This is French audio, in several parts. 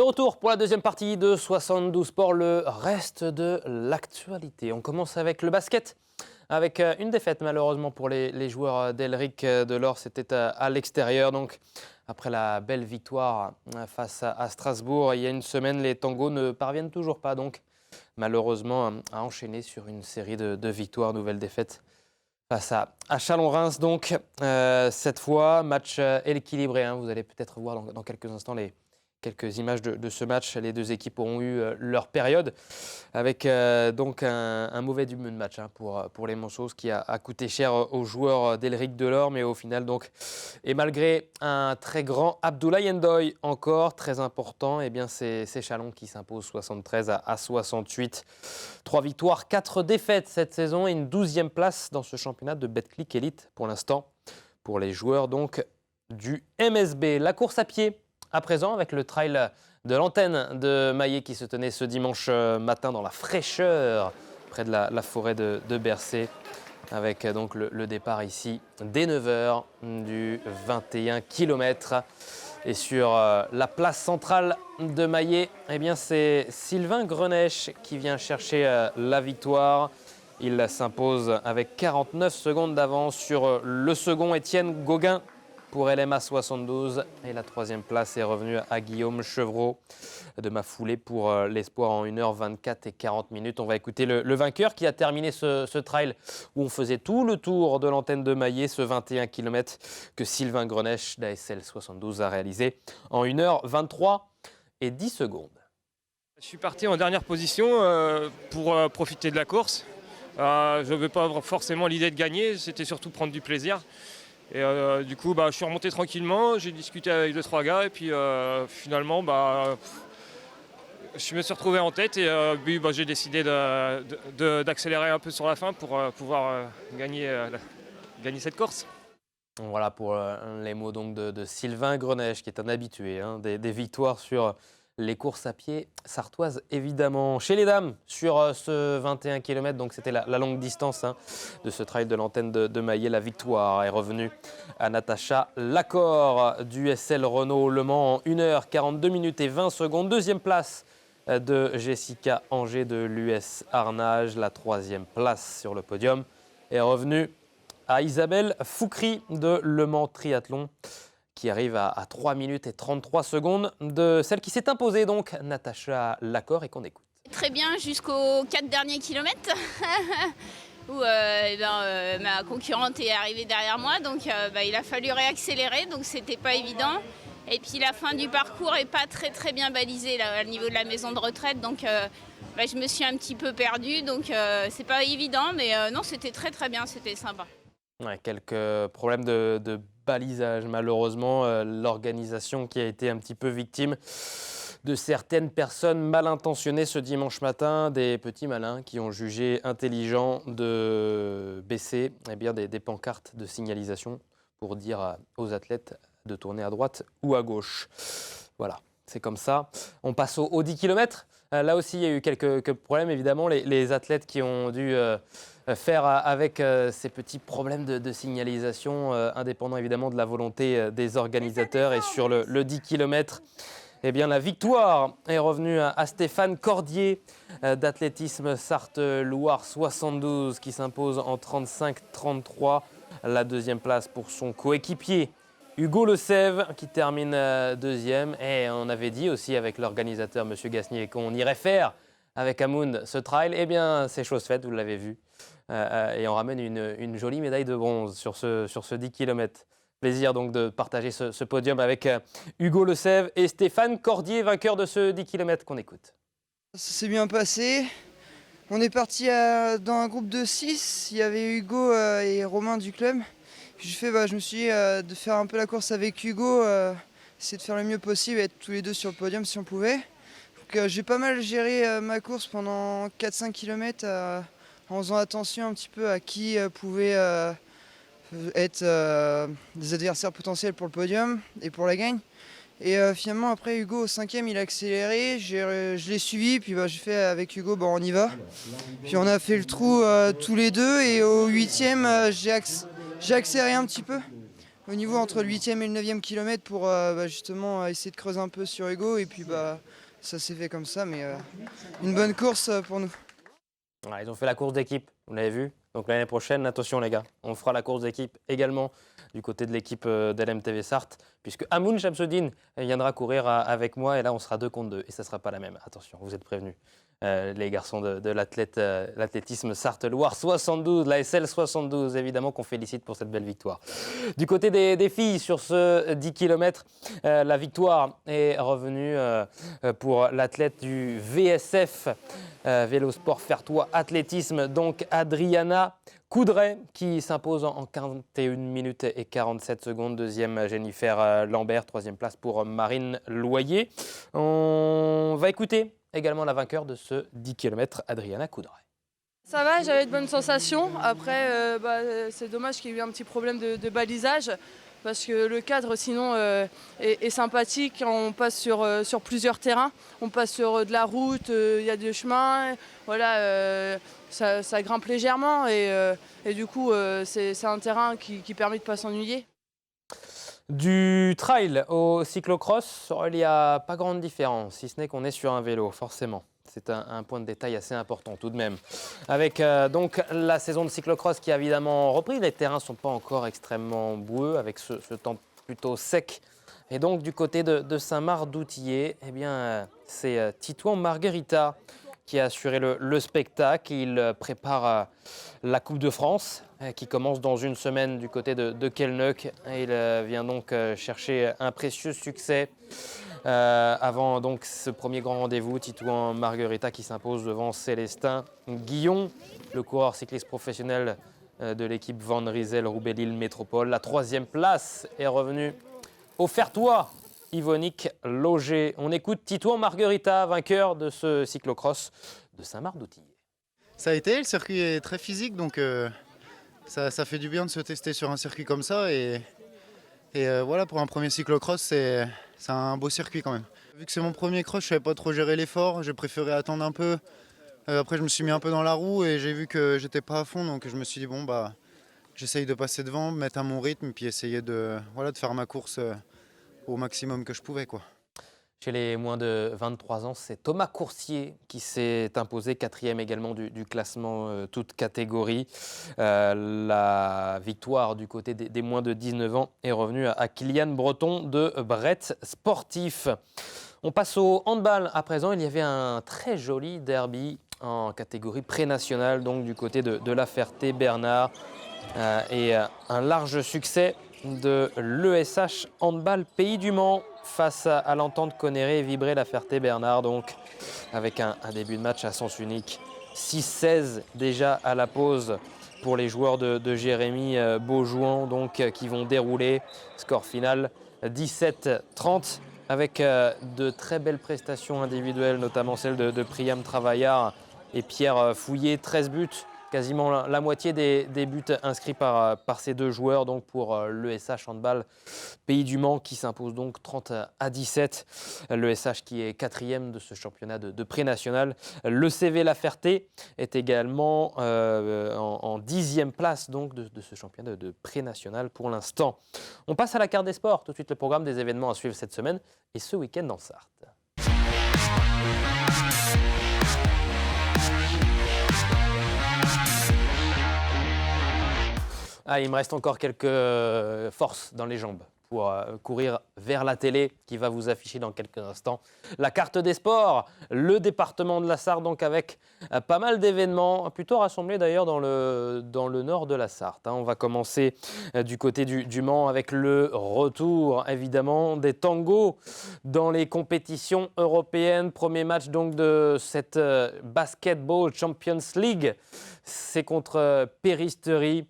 De retour pour la deuxième partie de 72 Sport, le reste de l'actualité. On commence avec le basket, avec une défaite malheureusement pour les joueurs d'Elric Delors. C'était à l'extérieur. Donc, après la belle victoire face à Strasbourg il y a une semaine, les Tangos ne parviennent toujours pas donc malheureusement à enchaîner sur une série de victoires. Nouvelle défaite face à Chalon-Reims. Donc, cette fois, match équilibré. Vous allez peut-être voir dans quelques instants quelques images de ce match. Les deux équipes auront eu leur période avec donc un mauvais début de match pour les Monceaux, qui a coûté cher aux joueurs d'Elric Delors. Mais au final, donc, et malgré un très grand Abdoulaye Ndoye encore, très important, c'est Chalon qui s'impose 73 à 68. 3 victoires, 4 défaites cette saison et une 12e place dans ce championnat de Betclic Elite pour l'instant pour les joueurs donc du MSB. La course à pied à présent avec le trail de l'antenne de Maillé qui se tenait ce dimanche matin dans la fraîcheur près de la forêt de Bercé, avec donc le départ ici dès 9h du 21 km. Et sur la place centrale de Maillé, c'est Sylvain Grenesch qui vient chercher la victoire. Il s'impose avec 49 secondes d'avance sur le second Étienne Gauguin pour LMA 72. Et la troisième place est revenue à Guillaume Chevreau de ma foulée pour l'espoir en 1h24 et 40 minutes. On va écouter le vainqueur qui a terminé ce trail où on faisait tout le tour de l'antenne de Maillé, ce 21 km que Sylvain Grenesch d'ASL 72 a réalisé en 1h23 et 10 secondes. Je suis parti en dernière position pour profiter de la course. Je n'avais pas forcément l'idée de gagner, c'était surtout prendre du plaisir. Et du coup, je suis remonté tranquillement, j'ai discuté avec 2-3 gars et puis finalement, je me suis retrouvé en tête et j'ai décidé d'accélérer un peu sur la fin pour pouvoir gagner cette course. Voilà pour les mots donc de Sylvain Grenesch, qui est un habitué des victoires sur les courses à pied sartoises, évidemment. Chez les dames, sur ce 21 km, donc c'était la longue distance de ce trail de l'antenne de Maillé, la victoire est revenue à Natacha Lacor du SL Renault Le Mans en 1h42 minutes et 20 secondes. Deuxième place de Jessica Anger de l'US Arnage. La troisième place sur le podium est revenue à Isabelle Foucry de Le Mans Triathlon, qui arrive à 3 minutes et 33 secondes de celle qui s'est imposée, donc Natacha Lacor, et qu'on écoute. Très bien jusqu'aux 4 derniers kilomètres où ma concurrente est arrivée derrière moi, donc il a fallu réaccélérer, donc c'était pas évident. Et puis la fin du parcours est pas très bien balisée là, au niveau de la maison de retraite, donc je me suis un petit peu perdue, donc c'est pas évident, mais non, c'était très bien, c'était sympa. Ouais, quelques problèmes de balisage, malheureusement. L'organisation qui a été un petit peu victime de certaines personnes mal intentionnées ce dimanche matin, des petits malins qui ont jugé intelligent de baisser des pancartes de signalisation pour dire aux athlètes de tourner à droite ou à gauche. Voilà, c'est comme ça. On passe aux 10 km. Là aussi, il y a eu quelques problèmes, évidemment. Les athlètes qui ont dû faire avec ces petits problèmes de signalisation, indépendants évidemment de la volonté des organisateurs. Et sur le 10 km, la victoire est revenue à Stéphane Cordier d'athlétisme Sarthe-Loire 72 qui s'impose en 35-33. La deuxième place pour son coéquipier Hugo Le Sève qui termine deuxième. Et on avait dit aussi avec l'organisateur, M. Gasnier, qu'on irait faire avec Amoun ce trail. C'est chose faite, vous l'avez vu. Et on ramène une jolie médaille de bronze sur ce 10 km. Plaisir donc de partager ce podium avec Hugo Le Sève et Stéphane Cordier, vainqueur de ce 10 km qu'on écoute. Ça s'est bien passé. On est parti dans un groupe de 6. Il y avait Hugo et Romain du club. Je me suis dit de faire un peu la course avec Hugo, essayer de faire le mieux possible et être tous les deux sur le podium si on pouvait. Donc, j'ai pas mal géré ma course pendant 4-5 km en faisant attention un petit peu à qui pouvait être des adversaires potentiels pour le podium et pour la gagne. Et finalement après Hugo au 5e il a accéléré, je l'ai suivi, puis j'ai fait avec Hugo on y va. Puis on a fait le trou tous les deux et au 8e j'ai accéléré un petit peu. au niveau entre le 8e et le 9e kilomètre pour justement essayer de creuser un peu sur Hugo. Et puis ça s'est fait comme ça, mais une bonne course pour nous. Voilà, ils ont fait la course d'équipe, vous l'avez vu. Donc l'année prochaine, attention les gars, on fera la course d'équipe également du côté de l'équipe d'LMTV Sarthe, puisque Amoun Chamsoudine viendra courir avec moi et là on sera 2 contre 2 et ça ne sera pas la même. Attention, vous êtes prévenus. Les garçons de l'athlétisme Sarthe-Loire 72, la SL 72, évidemment qu'on félicite pour cette belle victoire. Du côté des filles, sur ce 10 km, la victoire est revenue pour l'athlète du VSF, Vélo Sport Fertois Athlétisme, donc Adriana Coudray, qui s'impose en 41 minutes et 47 secondes. Deuxième, Jennifer Lambert. Troisième place pour Marine Loyer. On va écouter également la vainqueur de ce 10 km, Adriana Coudray. Ça va, j'avais de bonnes sensations. Après, c'est dommage qu'il y ait eu un petit problème de balisage parce que le cadre sinon est sympathique. On passe sur plusieurs terrains, on passe sur de la route, il y a des chemins, voilà, ça grimpe légèrement et du coup c'est un terrain qui permet de ne pas s'ennuyer. Du trail au cyclocross, il n'y a pas grande différence, si ce n'est qu'on est sur un vélo, forcément. C'est un point de détail assez important tout de même. Avec donc la saison de cyclocross qui a évidemment repris, les terrains ne sont pas encore extrêmement boueux avec ce temps plutôt sec. Et donc du côté de Saint-Marc-d'Outillet, eh bien, c'est Titouan Margherita qui a assuré le spectacle. Il prépare la Coupe de France qui commence dans une semaine du côté de Kelnuck. Et il vient donc chercher un précieux succès avant donc ce premier grand rendez-vous. Titouan Margherita qui s'impose devant Célestin Guillon, le coureur cycliste professionnel de l'équipe Van Rysel Roubaix-Lille Métropole. La troisième place est revenue au Fertois Yvonique Loger. On écoute Titouan Margherita, vainqueur de ce cyclocross de Saint-Marc-d'Outillet. Ça a été, le circuit est très physique, donc ça fait du bien de se tester sur un circuit comme ça. Et voilà, pour un premier cyclocross, c'est un beau circuit quand même. Vu que c'est mon premier cross, je ne savais pas trop gérer l'effort, j'ai préféré attendre un peu. Après, je me suis mis un peu dans la roue et j'ai vu que j'étais pas à fond, donc je me suis dit bon, j'essaye de passer devant, mettre à mon rythme, puis essayer de faire ma course au maximum que je pouvais, quoi. Chez les moins de 23 ans, c'est Thomas Coursier qui s'est imposé 4e également du classement toute catégorie. La victoire du côté des moins de 19 ans est revenue à Kylian Breton de Brett Sportif. On passe au handball à présent. Il y avait un très joli derby en catégorie pré-nationale, donc du côté de La Ferté-Bernard. Et un large succès de l'ESH Handball Pays du Mans face à l'Entente Connerré et Vibré La Ferté-Bernard, donc avec un début de match à sens unique. 6-16 déjà à la pause pour les joueurs de Jérémy Beaujouan, donc qui vont dérouler. Score final 17-30 avec de très belles prestations individuelles, notamment celle de Priam Travaillard et Pierre Fouillet. 13 buts. Quasiment la moitié des buts inscrits par ces deux joueurs, donc pour l'ESH Handball Pays du Mans qui s'impose donc 30-17. L'ESH qui est 4e de ce championnat de pré-national. Le CV La Ferté est également en 10e place donc de ce championnat de pré-national pour l'instant. On passe à la carte des sports. Tout de suite le programme des événements à suivre cette semaine et ce week-end en Sarthe. Il me reste encore quelques forces dans les jambes pour courir vers la télé qui va vous afficher dans quelques instants la carte des sports, le département de la Sarthe, donc avec pas mal d'événements, plutôt rassemblés d'ailleurs dans le nord de la Sarthe. On va commencer du côté du Mans avec le retour évidemment des tangos dans les compétitions européennes. Premier match donc de cette Basketball Champions League, c'est contre Péristerie.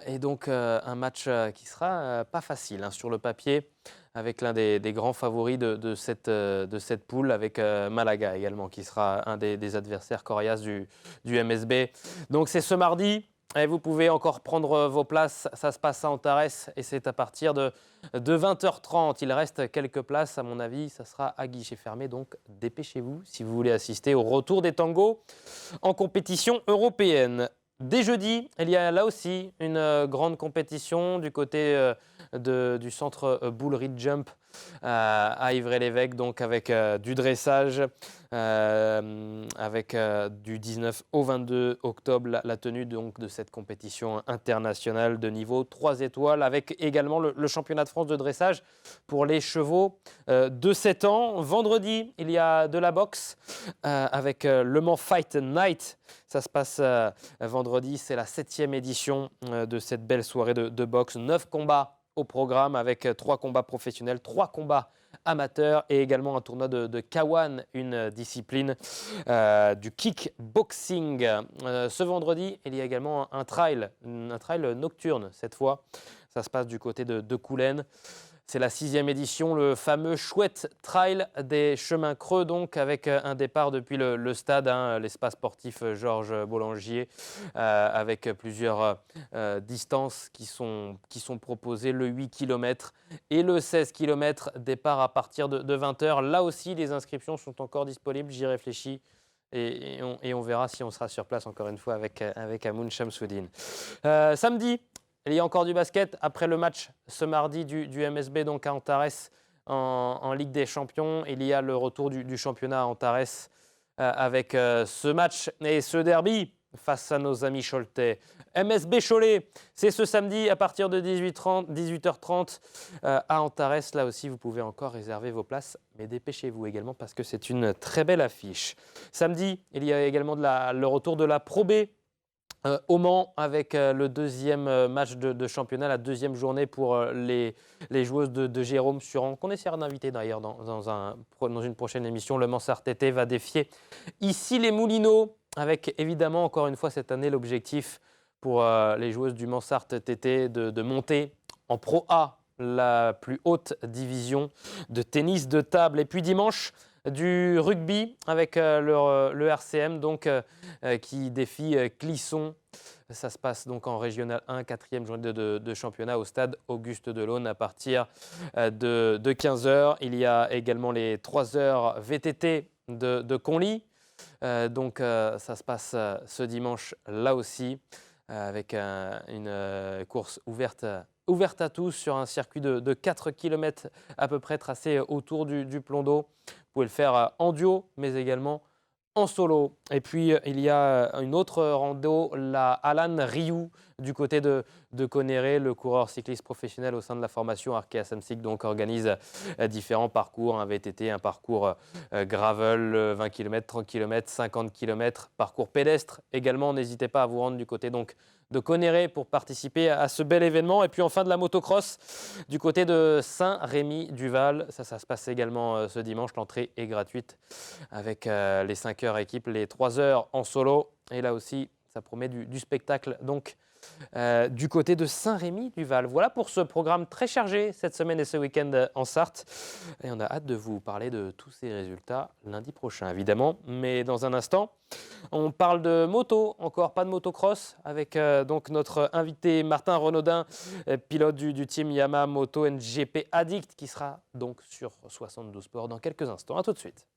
Et donc un match qui sera pas facile sur le papier, avec l'un des grands favoris de cette poule, avec Malaga également, qui sera un des adversaires coriaces du MSB. Donc c'est ce mardi, et vous pouvez encore prendre vos places. Ça se passe à Antares et c'est à partir de 20h30. Il reste quelques places, à mon avis, ça sera à guichet fermé, donc dépêchez-vous si vous voulez assister au retour des tangos en compétition européenne. Dès jeudi, il y a là aussi une grande compétition du côté du centre Bull Ridge Jump à Ivry-l'Évêque, donc avec du dressage, avec du 19 au 22 octobre, la tenue donc de cette compétition internationale de niveau 3 étoiles, avec également le championnat de France de dressage pour les chevaux de 7 ans. Vendredi, il y a de la boxe avec Le Mans Fight Night. Ça se passe vendredi, c'est la 7e édition de cette belle soirée de boxe. 9 combats au programme avec 3 combats professionnels, 3 combats amateurs et également un tournoi de K1, une discipline du kickboxing. Ce vendredi, il y a également un trail nocturne cette fois. Ça se passe du côté de Coulennes. C'est la 6e édition, le fameux chouette trail des chemins creux, donc avec un départ depuis le stade, l'espace sportif Georges Bollangier, avec plusieurs distances qui sont proposées, le 8 km et le 16 km, départ à partir de 20h. Là aussi, les inscriptions sont encore disponibles, j'y réfléchis. Et on verra si on sera sur place encore une fois avec Amoun Chamsoudine. Samedi, il y a encore du basket après le match ce mardi du MSB donc à Antares en Ligue des Champions. Il y a le retour du championnat à Antares avec ce match et ce derby face à nos amis choletais. MSB Cholet, c'est ce samedi à partir de 18h30 à Antares. Là aussi, vous pouvez encore réserver vos places, mais dépêchez-vous également parce que c'est une très belle affiche. Samedi, il y a également le retour de la Pro B. Au Mans avec le 2e match de championnat, la 2e journée pour les joueuses de Jérôme Suran, qu'on essaiera d'inviter d'ailleurs dans une prochaine émission. Le Mansart TT va défier ici les Moulineaux avec évidemment encore une fois cette année l'objectif pour les joueuses du Mansart TT de monter en Pro A, la plus haute division de tennis de table. Et puis dimanche, du rugby avec le RCM donc, qui défie Clisson. Ça se passe donc en Régional 1, 4e journée de championnat au stade Auguste Delaune à partir de 15h. Il y a également les 3h VTT de Conly. Donc ça se passe ce dimanche là aussi avec une course ouverte à tous sur un circuit de 4 km à peu près tracé autour du plan d'eau. Vous pouvez le faire en duo, mais également en solo. Et puis, il y a une autre rando, la Alan Rioux, du côté de Conneré. Le coureur cycliste professionnel au sein de la formation Arkea Samsic donc organise différents parcours, un VTT, un parcours gravel, 20 km, 30 km, 50 km, parcours pédestre. Également, n'hésitez pas à vous rendre du côté donc de Conneré pour participer à ce bel événement. Et puis enfin de la motocross du côté de Saint-Rémy-du-Val. Ça se passe également ce dimanche. L'entrée est gratuite avec les 5 heures équipes, les 3 heures en solo. Et là aussi, ça promet du spectacle donc du côté de Saint-Rémy-du-Val. Voilà pour ce programme très chargé cette semaine et ce week-end en Sarthe. Et on a hâte de vous parler de tous ces résultats lundi prochain, évidemment. Mais dans un instant, on parle de moto, encore pas de motocross, avec donc notre invité Martin Renaudin, pilote du team Yamaha Moto NGP Addict, qui sera donc sur 72 Sport dans quelques instants. À tout de suite.